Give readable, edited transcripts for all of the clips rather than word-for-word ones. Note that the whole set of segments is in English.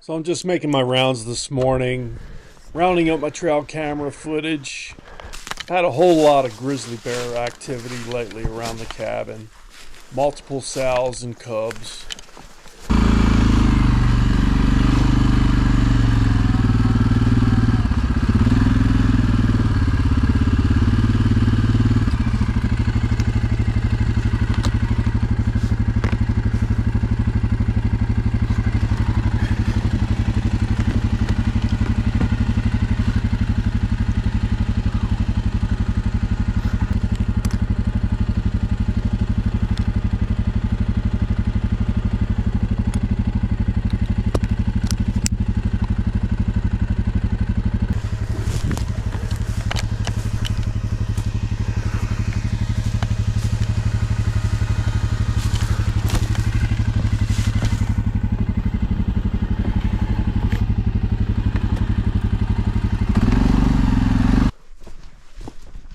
So I'm just making my rounds this morning, rounding up my trail camera footage. Had a whole lot of grizzly bear activity lately around the cabin. Multiple sows and cubs.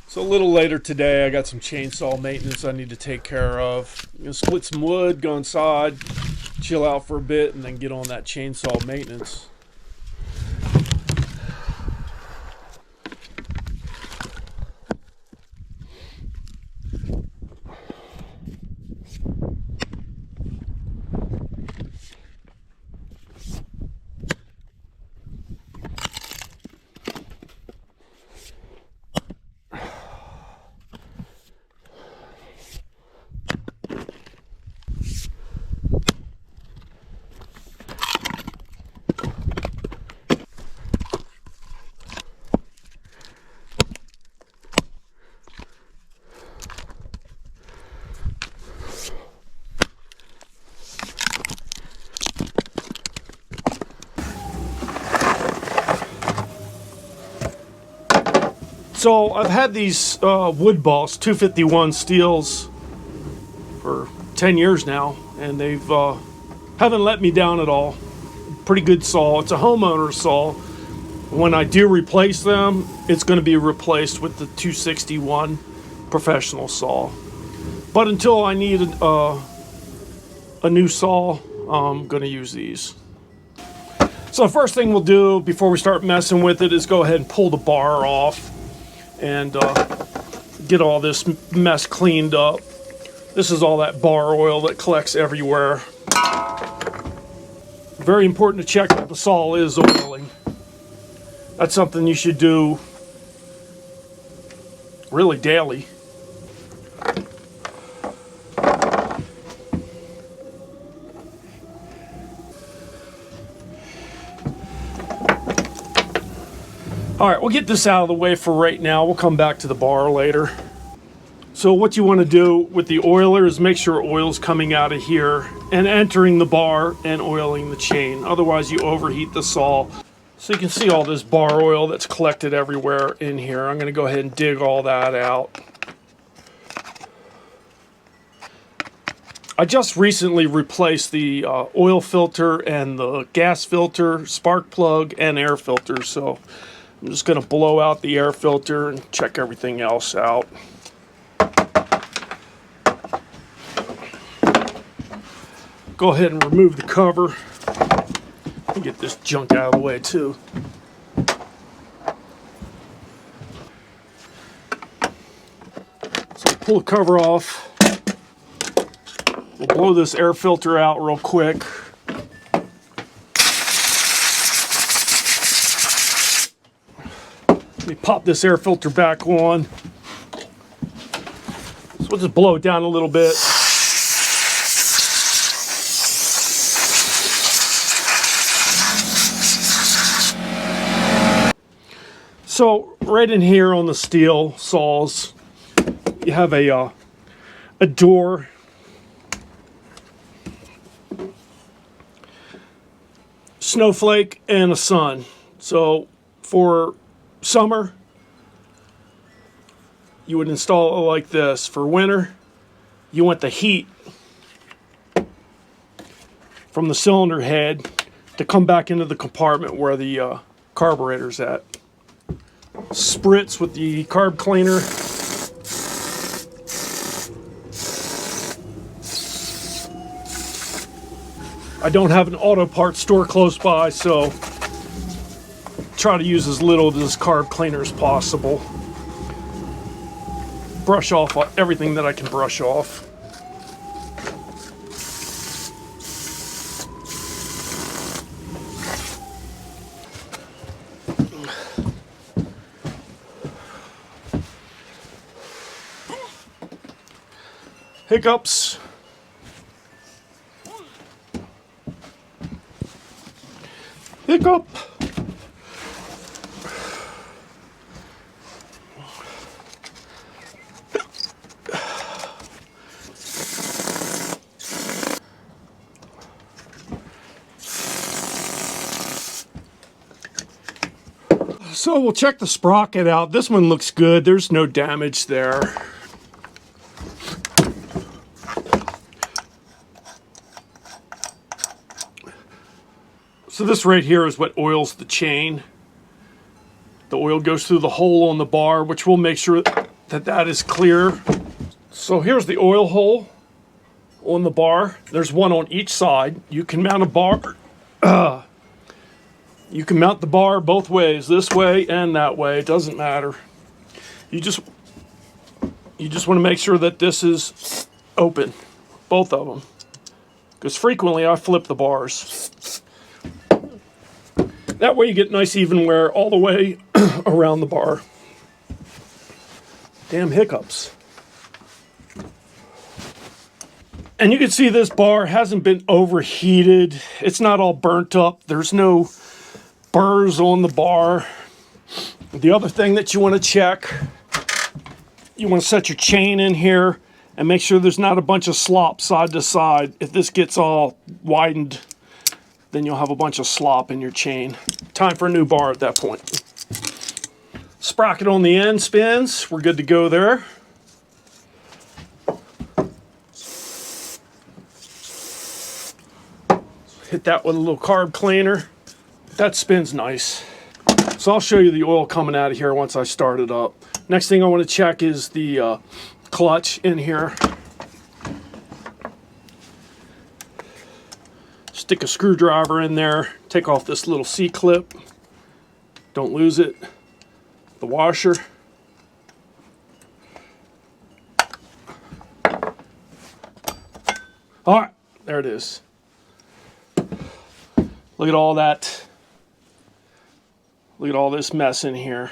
So a little later today, I got some chainsaw maintenance I need to take care of. I'm gonna split some wood, go inside, chill out for a bit, and then get on that chainsaw maintenance. So I've had these Wood Boss 251 steels for 10 years now, and they've haven't let me down at all. Pretty good saw. It's a homeowner saw. When I do replace them, it's going to be replaced with the 261 professional saw. But until I need a new saw, I'm going to use these. So the first thing we'll do before we start messing with it is go ahead and pull the bar off and get all this mess cleaned up. This is all that bar oil that collects everywhere. Very important to check that the saw is oiling. That's something you should do really daily. Alright, we'll get this out of the way for right now. We'll come back to the bar later. So what you want to do with the oiler is make sure oil's coming out of here and entering the bar and oiling the chain. Otherwise you overheat the saw. So you can see all this bar oil that's collected everywhere in here. I'm going to go ahead and dig all that out. I just recently replaced the oil filter and the gas filter, spark plug, and air filter. So I'm just going to blow out the air filter and check everything else out. Go ahead and remove the cover. And get this junk out of the way too. So pull the cover off. We'll blow this air filter out real quick. Let me pop this air filter back on. So we'll just blow it down a little bit. So right in here on the steel saws, you have a door. Snowflake and a sun. So for summer, you would install it like this. For winter, you want the heat from the cylinder head to come back into the compartment where the carburetor's at. Spritz with the carb cleaner. I don't have an auto parts store close by, so try to use as little of this carb cleaner as possible. Brush off everything that I can brush off. Hiccups. Hiccup. So we'll check the sprocket out. This one looks good. There's no damage there. So this right here is what oils the chain. The oil goes through the hole on the bar, which will make sure that that is clear. So here's the oil hole on the bar. There's one on each side. You can mount a bar. You can mount the bar both ways, this way and that way. It doesn't matter. You just want to make sure that this is open, both of them, because frequently I flip the bars. That way you get nice even wear all the way around the bar. Damn hiccups. And you can see this bar hasn't been overheated. It's not all burnt up. There's no burrs on the bar. The other thing that you want to check, you want to set your chain in here and make sure there's not a bunch of slop side to side. If this gets all widened, then you'll have a bunch of slop in your chain. Time for a new bar at that point. Sprocket on the end spins. We're good to go there. Hit that with a little carb cleaner. That spins nice. So I'll show you the oil coming out of here once I start it up. Next thing I want to check is the clutch in here. Stick a screwdriver in there, take off this little C-clip. Don't lose it. The washer. All right, there it is. Look at all that. Look at all this mess in here.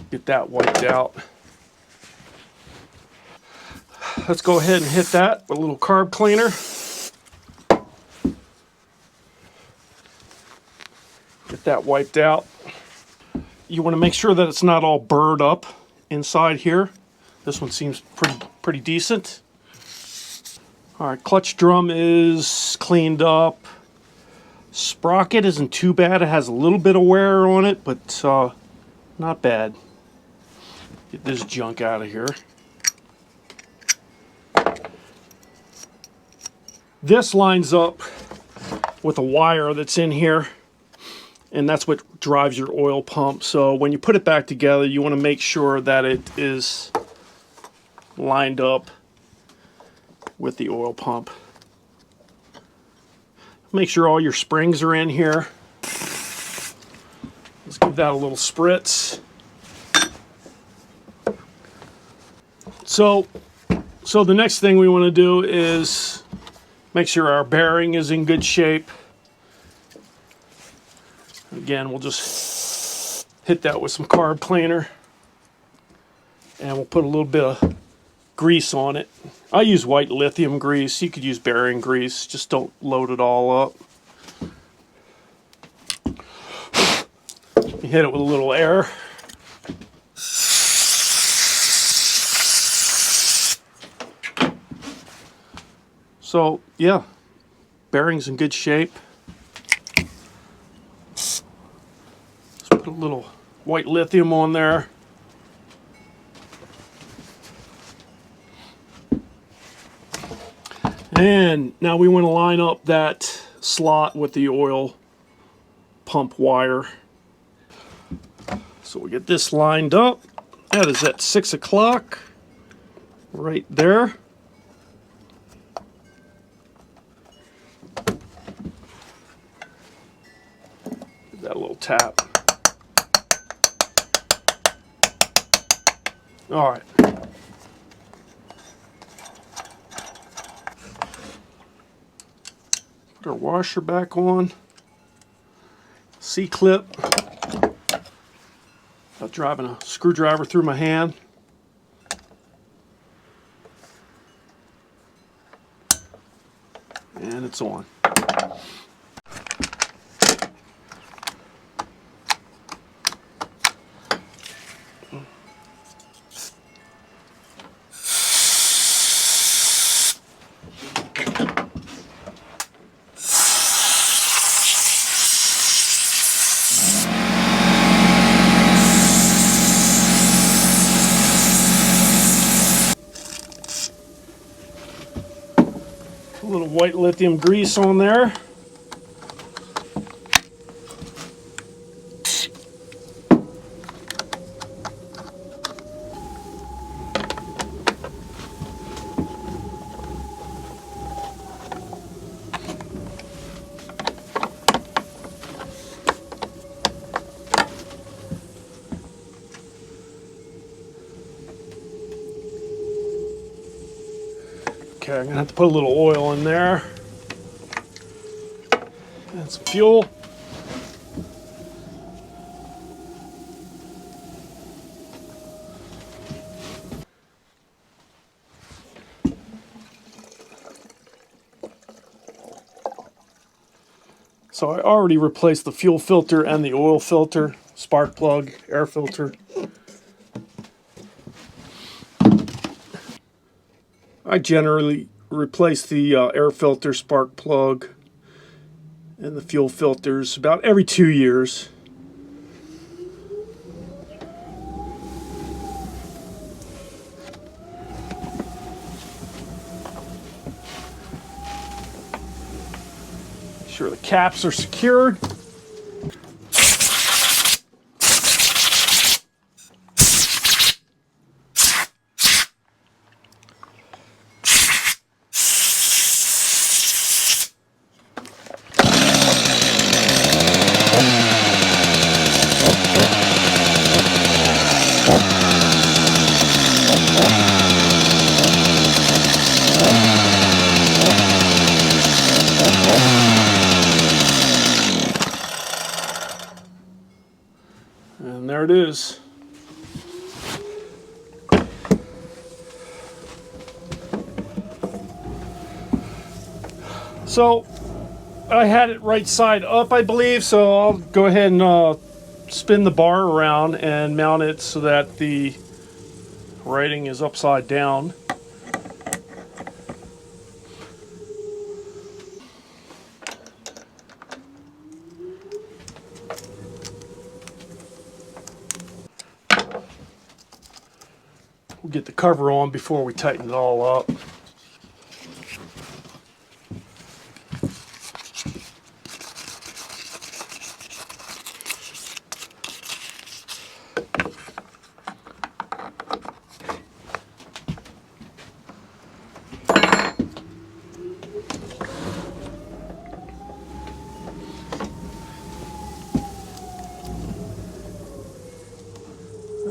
Get that wiped out. Let's go ahead and hit that with a little carb cleaner. Get that wiped out. You want to make sure that it's not all burred up inside here. This one seems pretty decent. All right, clutch drum is cleaned up. Sprocket isn't too bad. It has a little bit of wear on it, but not bad. Get this junk out of here. This lines up with a wire that's in here, and that's what drives your oil pump. So when you put it back together, you want to make sure that it is lined up with the oil pump. Make sure all your springs are in here. Let's give that a little spritz. So the next thing we want to do is make sure our bearing is in good shape. Again, we'll just hit that with some carb cleaner, and we'll put a little bit of grease on it. I use white lithium grease. You could use bearing grease. Just don't load it all up. You hit it with a little air. So, yeah, bearing's in good shape. Let's put a little white lithium on there. And now we want to line up that slot with the oil pump wire. So we get this lined up. That is at 6 o'clock, right there. that little tap. All right. Put our washer back on. C-clip. Without driving a screwdriver through my hand. And it's on. A little white lithium grease on there. Okay, I'm gonna have to put a little oil in there. And some fuel. So I already replaced the fuel filter and the oil filter, spark plug, air filter. I generally replace the air filter, spark plug, and the fuel filters about every 2 years. Make sure the caps are secured. And there it is. So I had it right side up, I believe, so I'll go ahead and spin the bar around and mount it so that the writing is upside down. We'll get the cover on before we tighten it all up.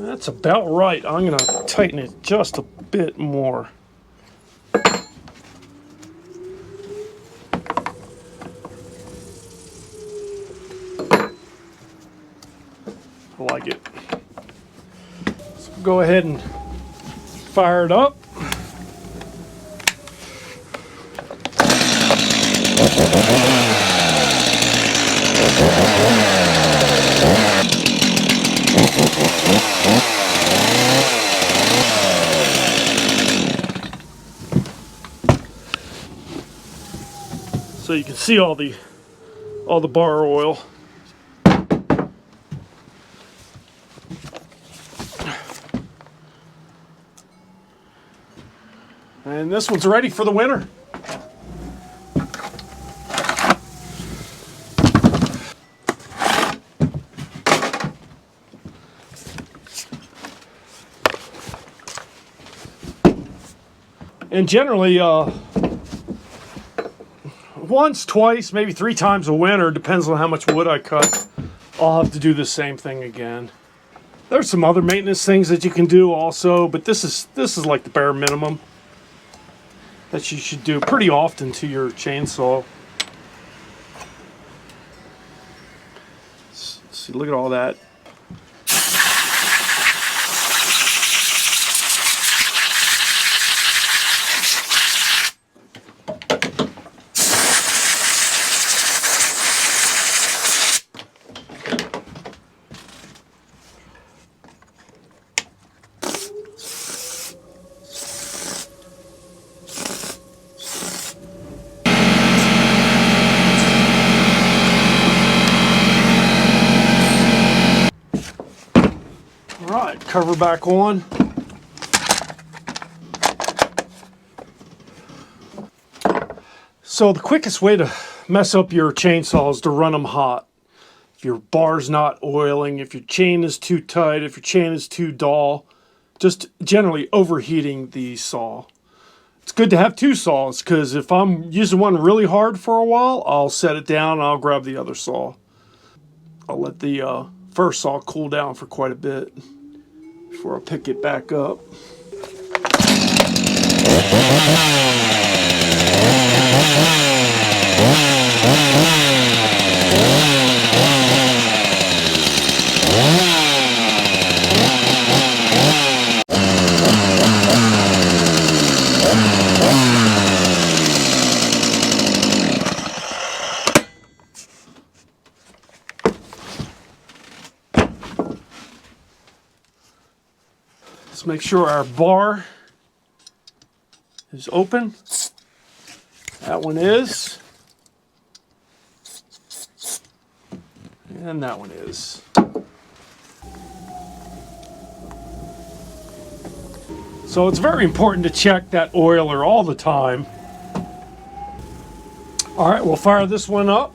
That's about right. I'm going to tighten it just a bit more. I like it. So go ahead and fire it up. So you can see all the bar oil. And this one's ready for the winter. And generally, once, twice, maybe 3 times a winter, depends on how much wood I cut. I'll have to do the same thing again. There's some other maintenance things that you can do also, but this is like the bare minimum that you should do pretty often to your chainsaw. See, look at all that. Alright, cover back on. So the quickest way to mess up your chainsaw is to run them hot. If your bar's not oiling, if your chain is too tight, if your chain is too dull, just generally overheating the saw. It's good to have two saws, because if I'm using one really hard for a while, I'll set it down and I'll grab the other saw. I'll let the first saw cool down for quite a bit before I pick it back up. Let's make sure our bar is open. That one is. And that one is. So it's very important to check that oiler all the time. All right, we'll fire this one up.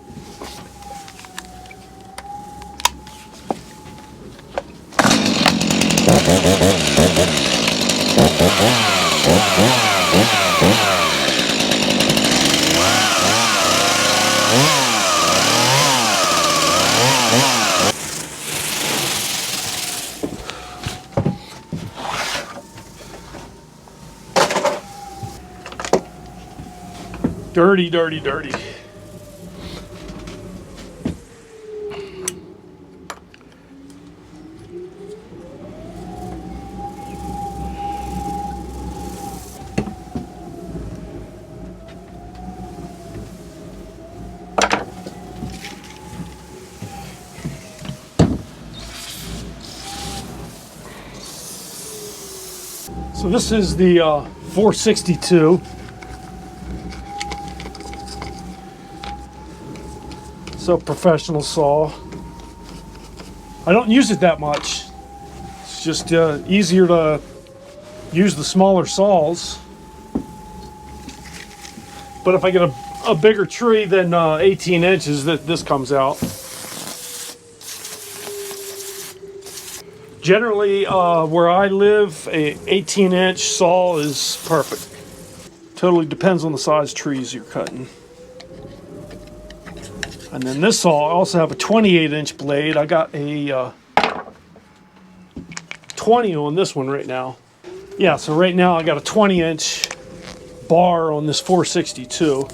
Dirty, dirty, dirty. So this is the 462. So professional saw. I don't use it that much. It's just easier to use the smaller saws. But if I get a bigger tree than 18 inches, this comes out. Generally, where I live, a 18-inch saw is perfect. Totally depends on the size trees you're cutting. And then this saw, I also have a 28-inch blade. I got a 20 on this one right now. Yeah, so right now I got a 20-inch bar on this 462.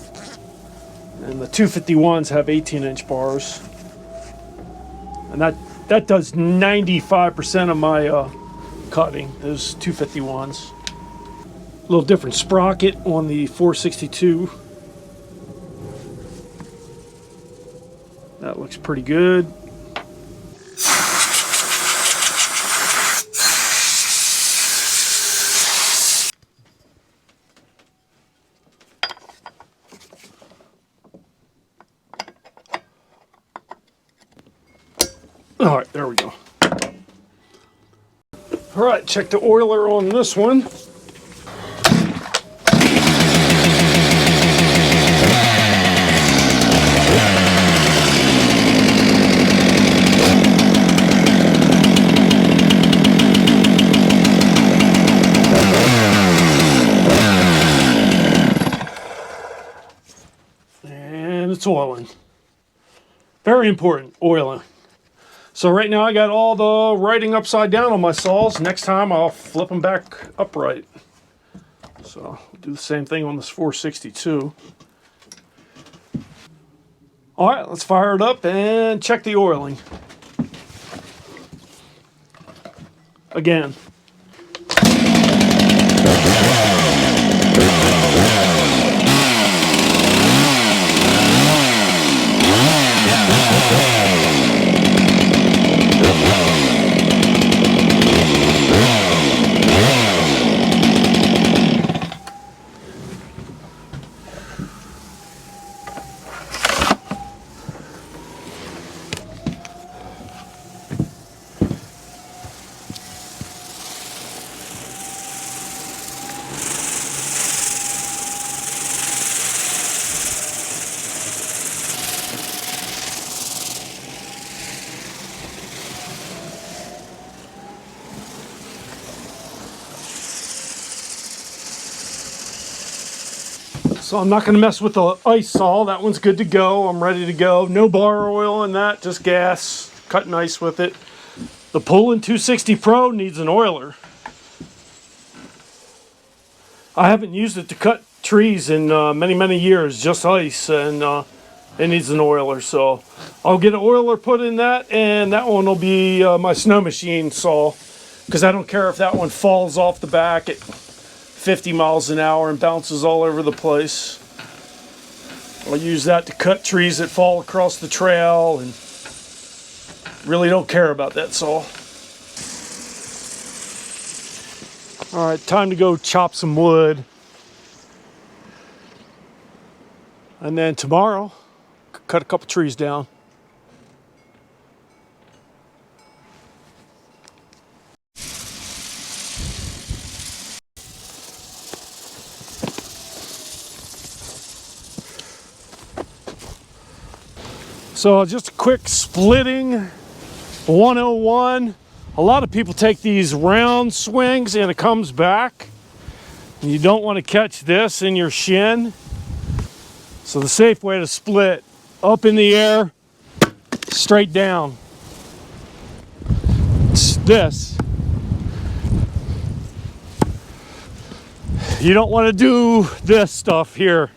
And the 251s have 18-inch bars. And that does 95% of my cutting, those 251s. A little different sprocket on the 462. That looks pretty good. All right, there we go. All right, check the oiler on this one. And it's oiling. Very important, oiling. So right now I got all the writing upside down on my saws. Next time I'll flip them back upright. So I'll do the same thing on this 462. All right, let's fire it up and check the oiling. Again. So I'm not going to mess with the ice saw. That one's good to go. I'm ready to go. No bar oil in that, just gas. Cutting ice with it. The Pullin 260 Pro needs an oiler. I haven't used it to cut trees in many years, just ice, and it needs an oiler. So I'll get an oiler put in that, and that one will be my snow machine saw, because I don't care if that one falls off the back at 50 miles an hour and bounces all over the place. I'll use that to cut trees that fall across the trail, and really don't care about that saw. All right, time to go chop some wood. And then tomorrow, cut a couple trees down. So just a quick splitting 101. A lot of people take these round swings and it comes back. And you don't want to catch this in your shin. So the safe way to split, up in the air, straight down. It's this. You don't want to do this stuff here.